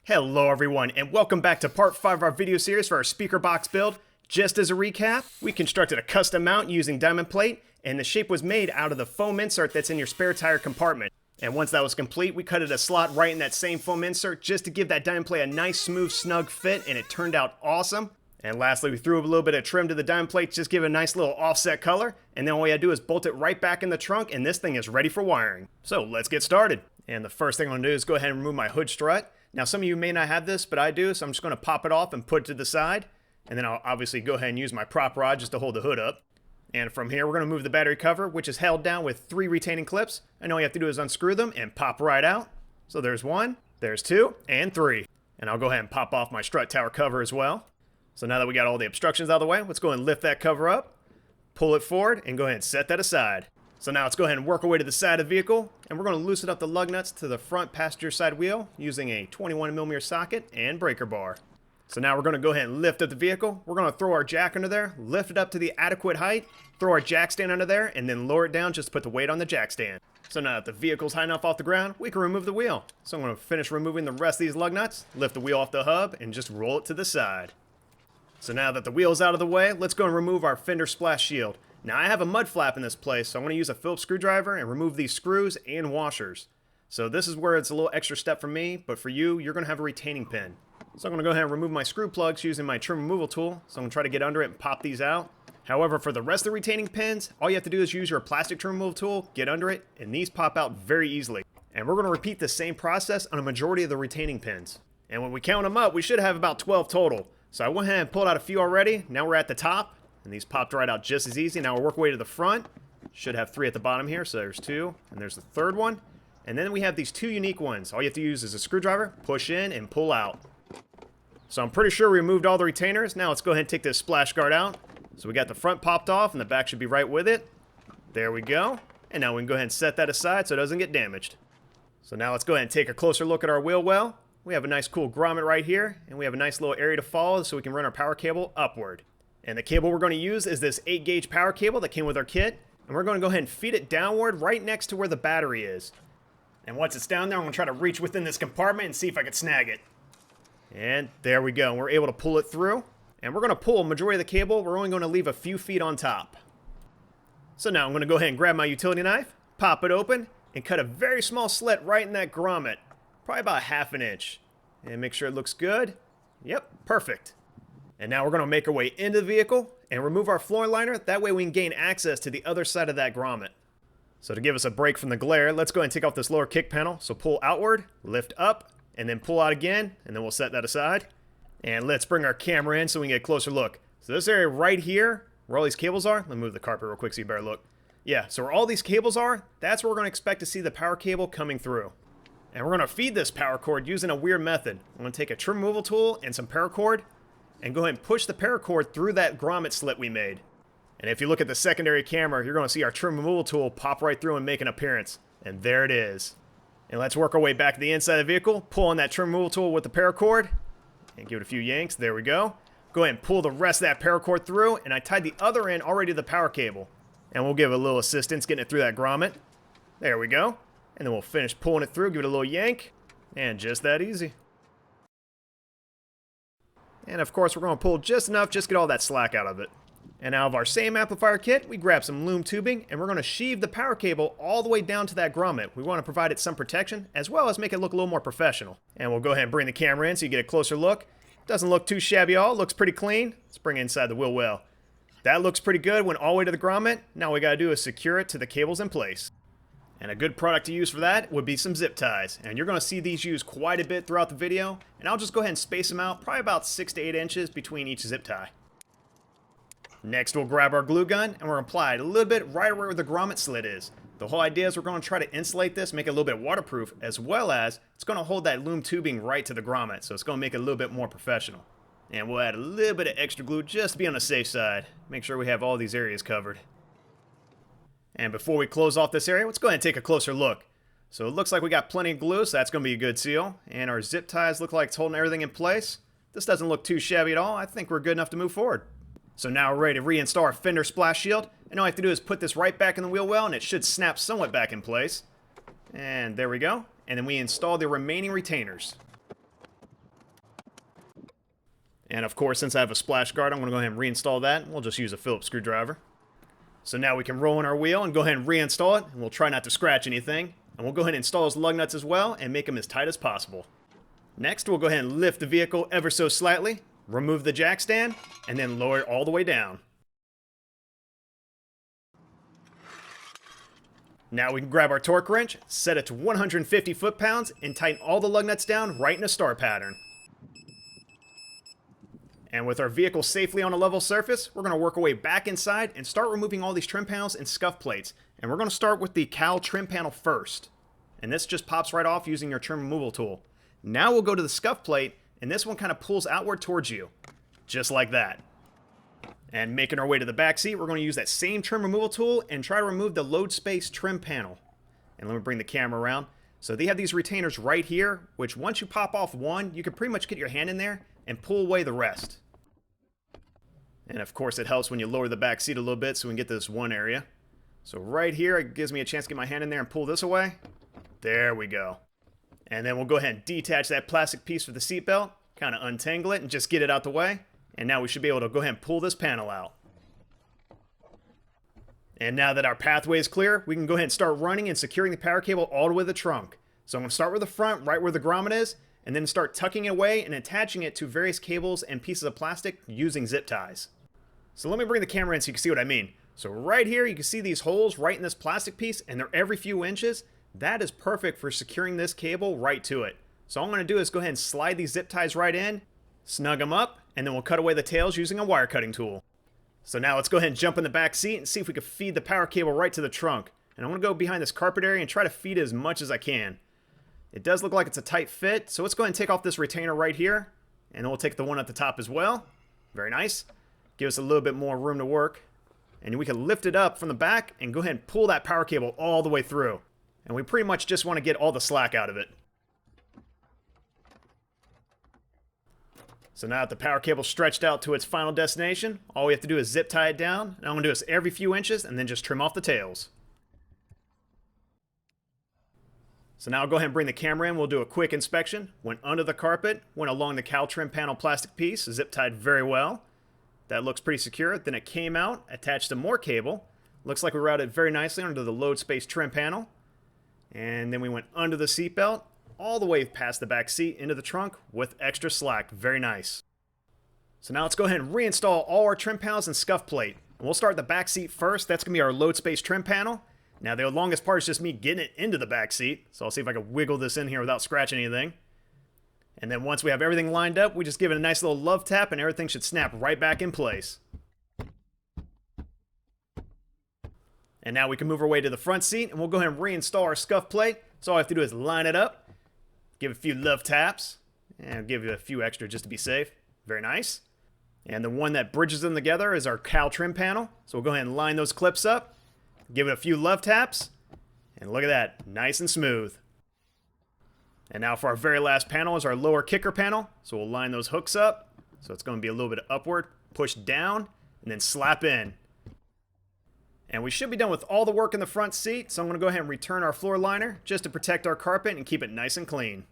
Hello everyone, and welcome back to part 5 of our video series for our speaker box build. Just as a recap, we constructed a custom mount using diamond plate, and the shape was made out of the foam insert that's in your spare tire compartment. And once that was complete, we cut it a slot right in that same foam insert just to give that diamond plate a nice, smooth, snug fit, and it turned out awesome. And lastly, we threw a little bit of trim to the diamond plate, just give it a nice little offset color, and then all we had to do is bolt it right back in the trunk, and this thing is ready for wiring. So let's get started. And the first thing I'm going to do is go ahead and remove my hood strut. Now some of you may not have this, but I do, so I'm just going to pop it off and put it to the side. And then I'll obviously go ahead and use my prop rod just to hold the hood up. And from here, we're going to move the battery cover, which is held down with 3 retaining clips. And all you have to do is unscrew them and pop right out. So there's 1, there's 2, and 3. And I'll go ahead and pop off my strut tower cover as well. So now that we got all the obstructions out of the way, let's go ahead and lift that cover up, pull it forward, and go ahead and set that aside. So now let's go ahead and work our way to the side of the vehicle, and we're going to loosen up the lug nuts to the front passenger side wheel using a 21mm socket and breaker bar. So now we're going to go ahead and lift up the vehicle. We're going to throw our jack under there, lift it up to the adequate height, throw our jack stand under there, and then lower it down just to put the weight on the jack stand. So now that the vehicle's high enough off the ground, we can remove the wheel. So I'm going to finish removing the rest of these lug nuts, lift the wheel off the hub, and just roll it to the side. So now that the wheel's out of the way, let's go and remove our fender splash shield. Now I have a mud flap in this place, so I'm going to use a Phillips screwdriver and remove these screws and washers. So this is where it's a little extra step for me, but for you, you're going to have a retaining pin. So I'm going to go ahead and remove my screw plugs using my trim removal tool. So I'm going to try to get under it and pop these out. However, for the rest of the retaining pins, all you have to do is use your plastic trim removal tool, get under it, and these pop out very easily. And we're going to repeat the same process on a majority of the retaining pins. And when we count them up, we should have about 12 total. So I went ahead and pulled out a few already. Now we're at the top. And these popped right out just as easy. Now we'll work our way to the front. Should have 3 at the bottom here. So there's 2. And there's the third one. And then we have these 2 unique ones. All you have to use is a screwdriver, push in, and pull out. So I'm pretty sure we removed all the retainers. Now let's go ahead and take this splash guard out. So we got the front popped off and the back should be right with it. There we go. And now we can go ahead and set that aside so it doesn't get damaged. So now let's go ahead and take a closer look at our wheel well. We have a nice cool grommet right here. And we have a nice little area to follow so we can run our power cable upward. And the cable we're going to use is this 8-gauge power cable that came with our kit. And we're going to go ahead and feed it downward right next to where the battery is. And once it's down there, I'm going to try to reach within this compartment and see if I can snag it. And there we go. We're able to pull it through. And we're going to pull a majority of the cable. We're only going to leave a few feet on top. So now I'm going to go ahead and grab my utility knife, pop it open, and cut a very small slit right in that grommet. Probably about 1/2 inch. And make sure it looks good. Yep, perfect. And now we're going to make our way into the vehicle and remove our floor liner. That way we can gain access to the other side of that grommet. So to give us a break from the glare, let's go ahead and take off this lower kick panel. So pull outward, lift up, and then pull out again, and then we'll set that aside. And let's bring our camera in so we can get a closer look. So this area right here, where all these cables are, let me move the carpet real quick so you better look. Yeah, so where all these cables are, that's where we're going to expect to see the power cable coming through. And we're going to feed this power cord using a weird method. I'm going to take a trim removal tool and some paracord, and go ahead and push the paracord through that grommet slit we made. And if you look at the secondary camera, you're going to see our trim removal tool pop right through and make an appearance. And there it is. And let's work our way back to the inside of the vehicle, pull on that trim removal tool with the paracord, and give it a few yanks. There we go. Go ahead and pull the rest of that paracord through, and I tied the other end already to the power cable. And we'll give it a little assistance getting it through that grommet. There we go. And then we'll finish pulling it through, give it a little yank, and just that easy. And of course, we're going to pull just enough, just get all that slack out of it. And out of our same amplifier kit, we grab some loom tubing, and we're going to sheave the power cable all the way down to that grommet. We want to provide it some protection, as well as make it look a little more professional. And we'll go ahead and bring the camera in so you get a closer look. Doesn't look too shabby at all, looks pretty clean. Let's bring it inside the wheel well. That looks pretty good, went all the way to the grommet. Now all we got to do is secure it to the cables in place. And a good product to use for that would be some zip ties. And you're going to see these used quite a bit throughout the video. And I'll just go ahead and space them out, probably about 6 to 8 inches between each zip tie. Next, we'll grab our glue gun, and we're going to apply it a little bit right where the grommet slit is. The whole idea is we're going to try to insulate this, make it a little bit waterproof, as well as it's going to hold that loom tubing right to the grommet. So it's going to make it a little bit more professional. And we'll add a little bit of extra glue just to be on the safe side. Make sure we have all these areas covered. And before we close off this area, let's go ahead and take a closer look. So it looks like we got plenty of glue, so that's going to be a good seal. And our zip ties look like it's holding everything in place. This doesn't look too shabby at all. I think we're good enough to move forward. So now we're ready to reinstall our fender splash shield. And all I have to do is put this right back in the wheel well, and it should snap somewhat back in place. And there we go. And then we install the remaining retainers. And of course, since I have a splash guard, I'm going to go ahead and reinstall that. We'll just use a Phillips screwdriver. So now we can roll in our wheel and go ahead and reinstall it. And we'll try not to scratch anything. And we'll go ahead and install those lug nuts as well and make them as tight as possible. Next, we'll go ahead and lift the vehicle ever so slightly, remove the jack stand, and then lower it all the way down. Now we can grab our torque wrench, set it to 150 foot-pounds, and tighten all the lug nuts down right in a star pattern. And with our vehicle safely on a level surface, we're going to work our way back inside and start removing all these trim panels and scuff plates. And we're going to start with the cowl trim panel first. And this just pops right off using your trim removal tool. Now we'll go to the scuff plate, and this one kind of pulls outward towards you. Just like that. And making our way to the back seat, we're going to use that same trim removal tool and try to remove the load space trim panel. And let me bring the camera around. So they have these retainers right here, which once you pop off one, you can pretty much get your hand in there and pull away the rest. And of course it helps when you lower the back seat a little bit so we can get to this one area. So right here, it gives me a chance to get my hand in there and pull this away. There we go. And then we'll go ahead and detach that plastic piece with the seatbelt, kind of untangle it and just get it out the way. And now we should be able to go ahead and pull this panel out. And now that our pathway is clear, we can go ahead and start running and securing the power cable all the way to the trunk. So I'm going to start with the front, right where the grommet is, and then start tucking it away and attaching it to various cables and pieces of plastic using zip ties. So let me bring the camera in so you can see what I mean. So right here, you can see these holes right in this plastic piece, and they're every few inches. That is perfect for securing this cable right to it. So all I'm going to do is go ahead and slide these zip ties right in, snug them up, and then we'll cut away the tails using a wire cutting tool. So now let's go ahead and jump in the back seat and see if we can feed the power cable right to the trunk. And I'm going to go behind this carpet area and try to feed it as much as I can. It does look like it's a tight fit, so let's go ahead and take off this retainer right here. And then we'll take the one at the top as well. Very nice. Give us a little bit more room to work. And we can lift it up from the back and go ahead and pull that power cable all the way through. And we pretty much just want to get all the slack out of it. So now that the power cable's stretched out to its final destination, all we have to do is zip tie it down. And I'm going to do this every few inches and then just trim off the tails. So now I'll go ahead and bring the camera in. We'll do a quick inspection. Went under the carpet, went along the cowl trim panel plastic piece, zip tied very well. That looks pretty secure. Then it came out, attached to more cable. Looks like we routed it very nicely under the load space trim panel. And then we went under the seatbelt, all the way past the back seat into the trunk with extra slack. Very nice. So now let's go ahead and reinstall all our trim panels and scuff plate. And we'll start the back seat first. That's going to be our load space trim panel. Now the longest part is just me getting it into the back seat. So I'll see if I can wiggle this in here without scratching anything. And then once we have everything lined up, we just give it a nice little love tap and everything should snap right back in place. And now we can move our way to the front seat and we'll go ahead and reinstall our scuff plate. So all I have to do is line it up, give it a few love taps, and I'll give you a few extra just to be safe. Very nice. And the one that bridges them together is our cowl trim panel. So we'll go ahead and line those clips up, give it a few love taps, and look at that, nice and smooth. And now for our very last panel is our lower kicker panel. So we'll line those hooks up. So it's going to be a little bit upward, push down, and then slap in. And we should be done with all the work in the front seat, so I'm going to go ahead and return our floor liner just to protect our carpet and keep it nice and clean.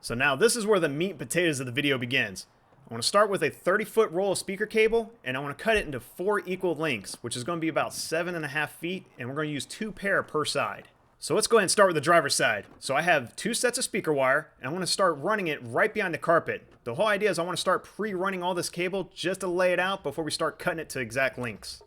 So now this is where the meat and potatoes of the video begins. I want to start with a 30-foot roll of speaker cable, and I want to cut it into 4 equal lengths, which is going to be about 7.5 feet, and we're going to use 2 pair per side. So let's go ahead and start with the driver's side. So I have 2 sets of speaker wire, and I want to start running it right behind the carpet. The whole idea is I want to start pre-running all this cable just to lay it out before we start cutting it to exact lengths.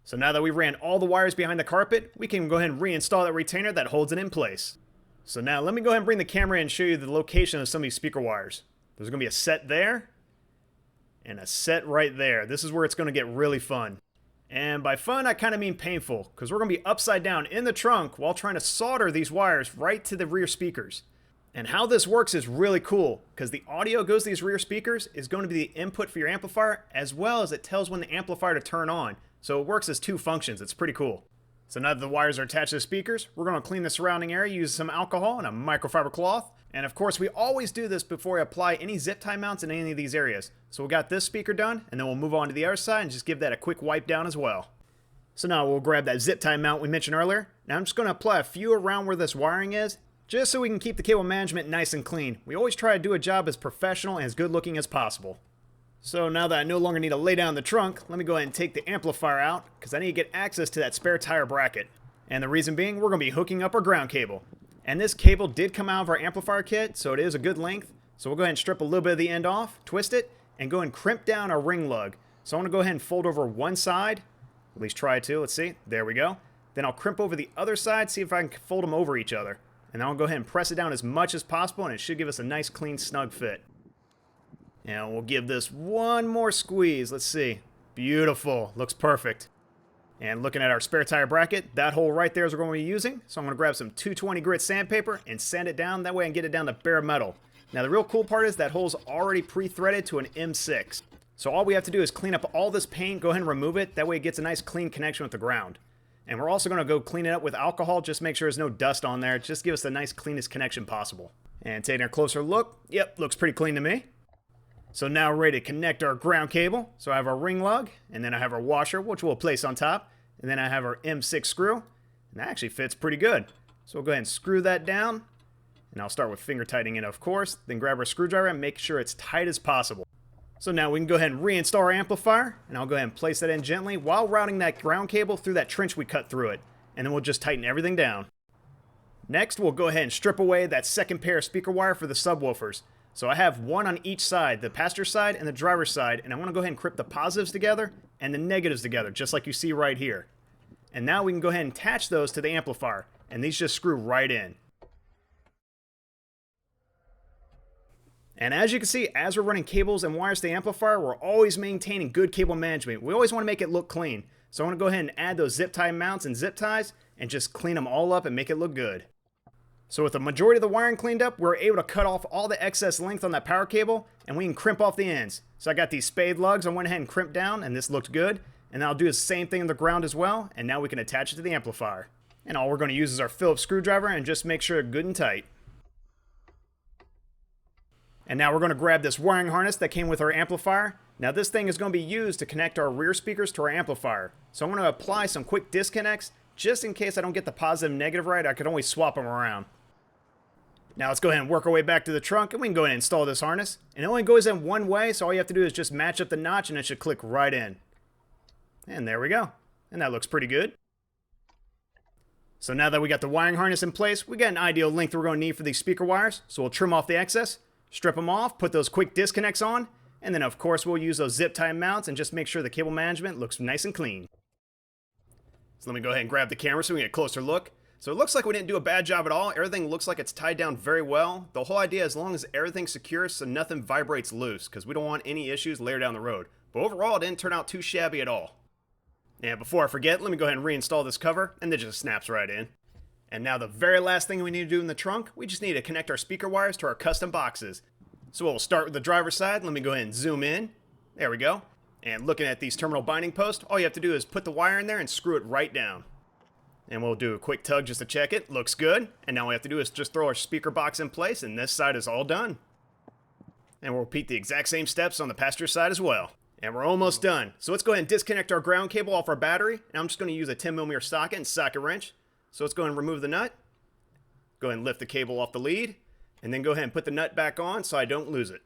So now that we ran all the wires behind the carpet, we can go ahead and reinstall that retainer that holds it in place. So now let me go ahead and bring the camera in and show you the location of some of these speaker wires. There's going to be a set there and a set right there. This is where it's going to get really fun. And by fun, I kind of mean painful, because we're going to be upside down in the trunk while trying to solder these wires right to the rear speakers. And how this works is really cool, because the audio goes to these rear speakers is going to be the input for your amplifier, as well as it tells when the amplifier to turn on. So it works as 2 functions. It's pretty cool. So now that the wires are attached to the speakers, we're going to clean the surrounding area using some alcohol and a microfiber cloth. And of course, we always do this before we apply any zip tie mounts in any of these areas. So we got this speaker done, and then we'll move on to the other side and just give that a quick wipe down as well. So now we'll grab that zip tie mount we mentioned earlier. Now I'm just going to apply a few around where this wiring is, just so we can keep the cable management nice and clean. We always try to do a job as professional and as good looking as possible. So now that I no longer need to lay down the trunk, let me go ahead and take the amplifier out, because I need to get access to that spare tire bracket. And the reason being, we're going to be hooking up our ground cable. And this cable did come out of our amplifier kit, so it is a good length. So we'll go ahead and strip a little bit of the end off, twist it, and go and crimp down our ring lug. So I'm going to go ahead and fold over one side, at least try to, let's see, there we go. Then I'll crimp over the other side, see if I can fold them over each other. And then I'll go ahead and press it down as much as possible, and it should give us a nice, clean, snug fit. And we'll give this one more squeeze. Let's see. Beautiful. Looks perfect. And looking at our spare tire bracket, that hole right there is what we're going to be using. So I'm going to grab some 220 grit sandpaper and sand it down. That way I can get it down to bare metal. Now the real cool part is that hole's already pre-threaded to an M6. So all we have to do is clean up all this paint, go ahead and remove it. That way it gets a nice clean connection with the ground. And we're also going to go clean it up with alcohol, just make sure there's no dust on there. Just give us the nice cleanest connection possible. And taking a closer look, yep, looks pretty clean to me. So now we're ready to connect our ground cable. So I have our ring lug, and then I have our washer, which we'll place on top. And then I have our M6 screw, and that actually fits pretty good. So we'll go ahead and screw that down. And I'll start with finger tightening it, of course. Then grab our screwdriver and make sure it's tight as possible. So now we can go ahead and reinstall our amplifier, and I'll go ahead and place that in gently while routing that ground cable through that trench we cut through it. And then we'll just tighten everything down. Next, we'll go ahead and strip away that second pair of speaker wire for the subwoofers. So I have one on each side, the passenger side and the driver's side, and I want to go ahead and crimp the positives together and the negatives together, just like you see right here. And now we can go ahead and attach those to the amplifier, and these just screw right in. And as you can see, as we're running cables and wires to the amplifier, we're always maintaining good cable management. We always want to make it look clean. So I want to go ahead and add those zip tie mounts and zip ties and just clean them all up and make it look good. So with the majority of the wiring cleaned up, we're able to cut off all the excess length on that power cable, and we can crimp off the ends. So I got these spade lugs I went ahead and crimped down, and this looked good. And I'll do the same thing on the ground as well, and now we can attach it to the amplifier. And all we're going to use is our Phillips screwdriver and just make sure it's good and tight. And now we're going to grab this wiring harness that came with our amplifier. Now this thing is going to be used to connect our rear speakers to our amplifier. So I'm going to apply some quick disconnects, just in case I don't get the positive and negative right. I could always swap them around. Now let's go ahead and work our way back to the trunk, and we can go ahead and install this harness. And it only goes in one way, so all you have to do is just match up the notch and it should click right in. And there we go. And that looks pretty good. So now that we got the wiring harness in place, we got an ideal length we're going to need for these speaker wires. So we'll trim off the excess, strip them off, put those quick disconnects on, and then of course we'll use those zip tie mounts and just make sure the cable management looks nice and clean. So let me go ahead and grab the camera so we can get a closer look. So it looks like we didn't do a bad job at all. Everything looks like it's tied down very well. The whole idea, as long as everything's secure so nothing vibrates loose, because we don't want any issues later down the road. But overall, it didn't turn out too shabby at all. And before I forget, let me go ahead and reinstall this cover, and it just snaps right in. And now the very last thing we need to do in the trunk, we just need to connect our speaker wires to our custom boxes. So we'll start with the driver's side. Let me go ahead and zoom in. There we go. And looking at these terminal binding posts, all you have to do is put the wire in there and screw it right down. And we'll do a quick tug just to check it. Looks good. And now all we have to do is just throw our speaker box in place, and this side is all done. And we'll repeat the exact same steps on the passenger side as well. And we're almost done. So let's go ahead and disconnect our ground cable off our battery. And I'm just going to use a 10mm socket and socket wrench. So let's go ahead and remove the nut. Go ahead and lift the cable off the lead. And then go ahead and put the nut back on so I don't lose it.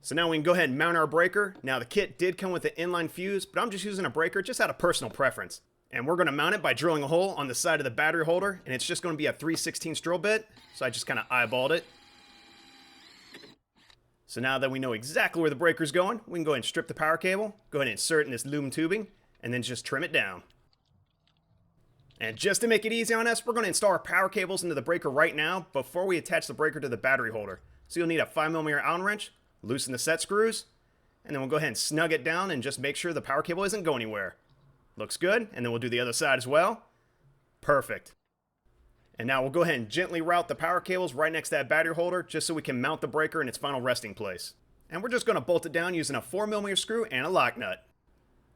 So now we can go ahead and mount our breaker. Now the kit did come with an inline fuse, but I'm just using a breaker just out of personal preference. And we're going to mount it by drilling a hole on the side of the battery holder. And it's just going to be a 3/16 drill bit. So I just kind of eyeballed it. So now that we know exactly where the breaker's going, we can go ahead and strip the power cable, go ahead and insert it in this lumen tubing, and then just trim it down. And just to make it easy on us, we're going to install our power cables into the breaker right now before we attach the breaker to the battery holder. So you'll need a 5mm Allen wrench, loosen the set screws, and then we'll go ahead and snug it down and just make sure the power cable isn't going anywhere. Looks good, and then we'll do the other side as well. Perfect. And now we'll go ahead and gently route the power cables right next to that battery holder just so we can mount the breaker in its final resting place. And we're just going to bolt it down using a 4mm screw and a lock nut.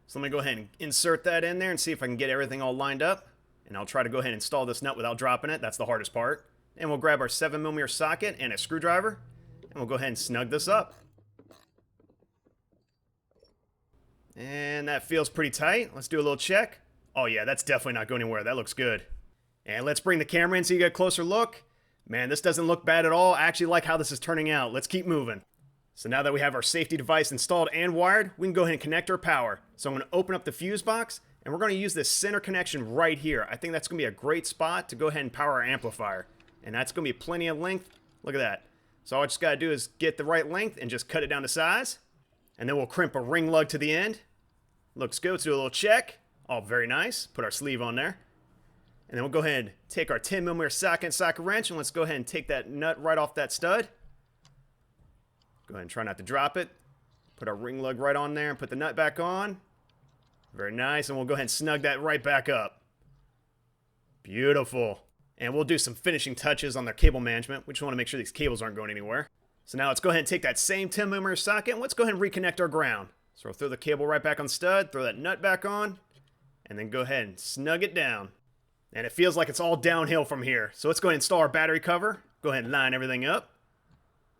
So let me go ahead and insert that in there and see if I can get everything all lined up. And I'll try to go ahead and install this nut without dropping it. That's the hardest part. And we'll grab our 7mm socket and a screwdriver. And we'll go ahead and snug this up. And that feels pretty tight. Let's do a little check. Oh yeah, that's definitely not going anywhere. That looks good. And let's bring the camera in so you get a closer look. Man, this doesn't look bad at all. I actually like how this is turning out. Let's keep moving. So now that we have our safety device installed and wired, we can go ahead and connect our power. So I'm going to open up the fuse box, and we're going to use this center connection right here. I think that's going to be a great spot to go ahead and power our amplifier. And that's going to be plenty of length. Look at that. So all I just got to do is get the right length and just cut it down to size. And then we'll crimp a ring lug to the end. Looks good. Let's do a little check. Oh, very nice. Put our sleeve on there. And then we'll go ahead and take our 10mm socket wrench, and let's go ahead and take that nut right off that stud. Go ahead and try not to drop it. Put our ring lug right on there and put the nut back on. Very nice. And we'll go ahead and snug that right back up. Beautiful. And we'll do some finishing touches on their cable management. We just want to make sure these cables aren't going anywhere. So now let's go ahead and take that same 10mm socket, and let's go ahead and reconnect our ground. So we'll throw the cable right back on stud, throw that nut back on, and then go ahead and snug it down. And it feels like it's all downhill from here. So let's go ahead and install our battery cover. Go ahead and line everything up.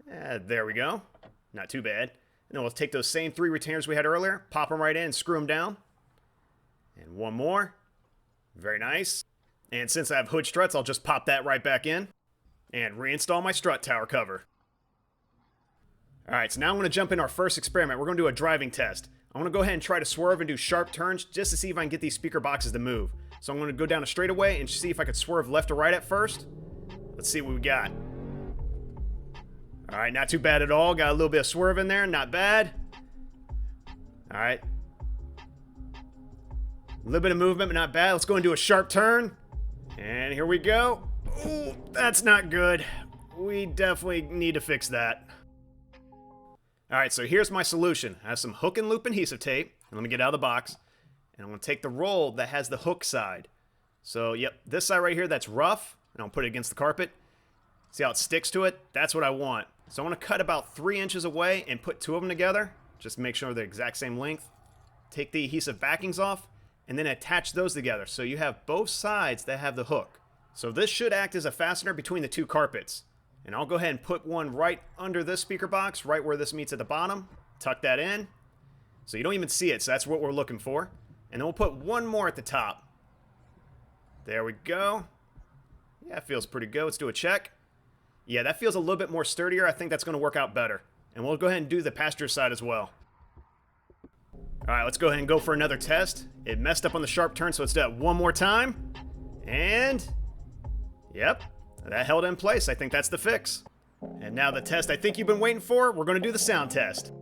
There we go. Not too bad. And then we'll take those same 3 retainers we had earlier, pop them right in, and screw them down. And one more. Very nice. And since I have hood struts, I'll just pop that right back in and reinstall my strut tower cover. Alright, so now I'm going to jump in our first experiment. We're going to do a driving test. I want to go ahead and try to swerve and do sharp turns just to see if I can get these speaker boxes to move. So I'm going to go down a straightaway and see if I could swerve left or right at first. Let's see what we got. Alright, not too bad at all. Got a little bit of swerve in there. Not bad. Alright. A little bit of movement, but not bad. Let's go and do a sharp turn. And here we go. Ooh, that's not good. We definitely need to fix that. Alright, so here's my solution. I have some hook and loop adhesive tape. Let me get out of the box. And I'm going to take the roll that has the hook side. So, yep, this side right here, that's rough. And I'll put it against the carpet. See how it sticks to it? That's what I want. So I want to cut about 3 inches away and put 2 of them together. Just to make sure they're the exact same length. Take the adhesive backings off. And then attach those together. So you have both sides that have the hook. So this should act as a fastener between the 2 carpets. And I'll go ahead and put one right under this speaker box, right where this meets at the bottom. Tuck that in. So you don't even see it, so that's what we're looking for. And then we'll put one more at the top. There we go. Yeah, it feels pretty good. Let's do a check. Yeah, that feels a little bit more sturdier. I think that's going to work out better. And we'll go ahead and do the passenger side as well. Alright, let's go ahead and go for another test. It messed up on the sharp turn, so let's do that one more time. And, yep, that held in place. I think that's the fix. And now the test I think you've been waiting for. We're going to do the sound test.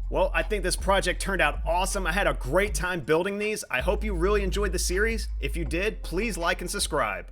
Well, I think this project turned out awesome. I had a great time building these. I hope you really enjoyed the series. If you did, please like and subscribe.